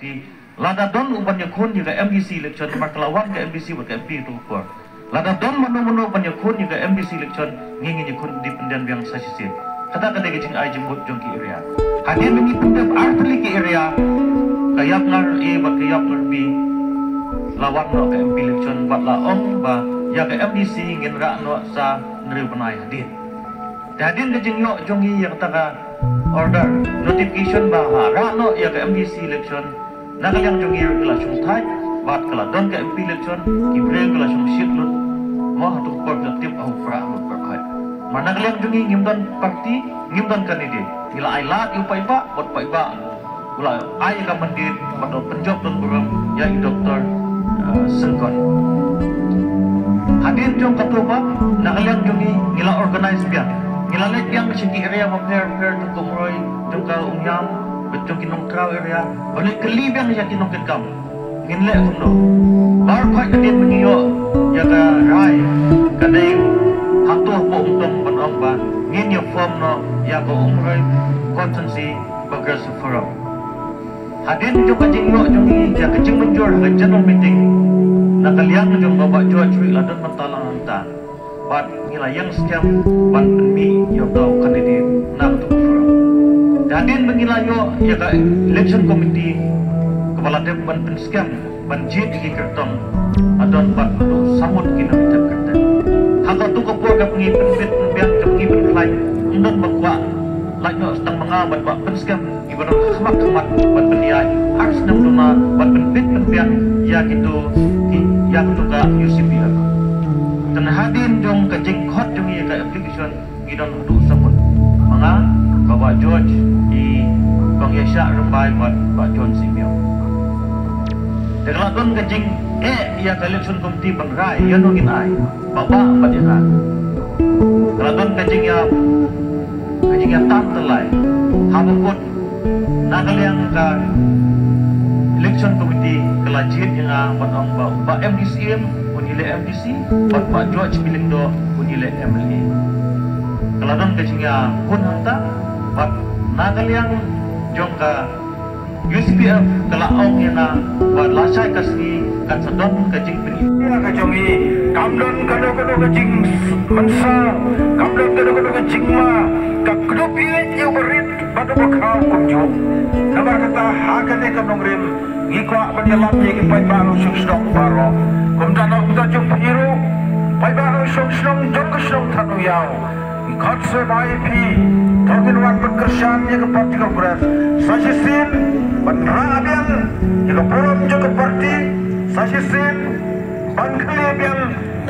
Party lada don uban yakun juga MDC election markelawan ke MDC ke MP tu kur lada don mano yakun juga MDC election ngingin yakun di pendian yang sasisin kata kejing ai jembut jong ki area hadir mengi pendep artli ki area kayap ngar bat kayap ngarbi lawan no ke MP election bat la ba ya ke MDC ngin ra no sa neri penai hadir hadir kejing yo jongi yang kata order notification bahwa rano ya ke MDC election nak yang jongir kelas sungtai bat kelas don ke MP election kibre kelas sungsit lut mau tu produktif au pra lut berkai mana yang jongi ngimdan parti ngimdan kandidat ila ai lat yu paiba bot paiba ula ai ka mandit bot penjob don buram ya doktor sengkon hadir jong ketua nak yang jongi ngila organize biar Nilalek yang di area mampir tu kumroy jengka umyam betul kinong kraw area balik kelib yang kinong kenkam nginlek kuno bar khoi kadin mengiyo ya ka rai kadai hatuh po umtong banong ba ngin yo form no ya ko umroy constancy progressive forum hadin jo kajing yo jongi ya kajing menjur ke general meeting nakaliang jong babak George ladon mentalang anta bat ngilayang scam ban penmi yo tau kandidat nang tu forum dadin mengilayo ya ka election committee kepala dep ban pen scam ban jit ki kertong adon bat tu samut kina kita kerta haka tu kopor ka pengi penbit biang ka pengi penklai ndon bakwa lak no setang mengabat bat pen scam ibarat khmak ban peniai harus nam duna ban penbit penbiang ya gitu ya tu ka UCP dan hadin jong kajing hot jong ia ka application ngidon duduk sabut manga bawa George di kong yasha rembai buat John Simio dengan kajing ia ka election committee bangrai ya nungin ai bawa empat ya kalau kajing ya tan telai hamukut nakal yang ka election committee kelajit yang batong ba MDCM unile MDC Pak George Bilindo unile MLA kalau don kecingnya pun hanta bat nagal yang jongka UCPF kalau ong yang bat lasai kasih kan sedon kecing peni ya kejongi kamdon kado kecing mensa kamdon kado kecing ma ka grup yang berit batu bekau kunjung nabar kata hakane kanong rim ngikwa penyelam yang ipai baru susdok baro kumdan kita jump hero pai baru susdok jong kesdok thanu yau ikut IP togin wan pekerjaan yang ke parti kongres sasisin penrabian yang ke forum juga parti sasisin bangkalibian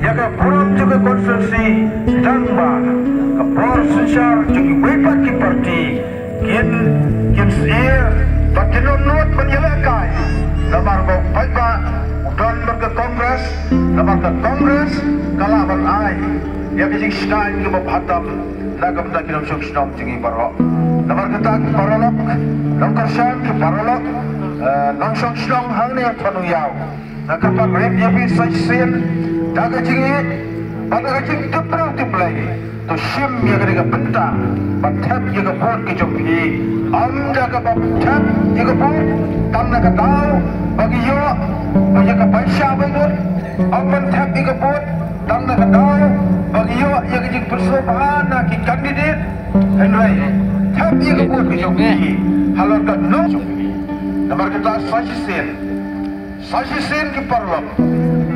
yang ke forum juga konsensi dan bah ke forum sensar juga berpat ke parti kin seir Batinun nuat penyelakai Lamar kau paiba Udan berke kongres Lamar ke kongres Kalaban ai Ya kecing stein ke hatam Nagam tak kinam syuk senam tinggi barok Lamar ke tak paralok Langkarsan ke paralok Langsung senam hang ni atanu yau Nakapan rep dia bisa sin Tak kecing Pada kecing teprau tiplai Tu sim ya kena bentang Bantap ya ke buat ke jompi Anda ke bantap ya ke buat Tanah ke tahu Bagi yo Bagi ke baisya bengut Bantap ya ke buat Tanah ke tahu Bagi yo ya ke jik persoalan Ki kandidat Henry Tap ya ke buat ke jompi Halau ke no jompi Nomor kita Sasisin ki parlok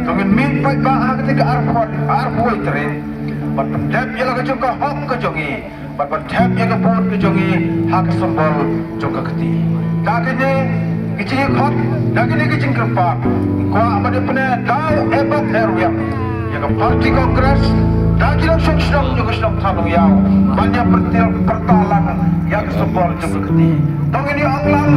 Tungin min pai bahag ketika arpuai terin Bat-bat yang ke jongka hok ke jongi Bat-bat yang ke buat ke jongi Hak sembol jongka keti Kakini kecing hok Kakini kecing kerpak Kau amade pene dau ebok herwiam Yang ke parti kongres Dagi lang senang juga senang tanung yau Banyak pertalang Yang sembol jongka keti Tong ini anglang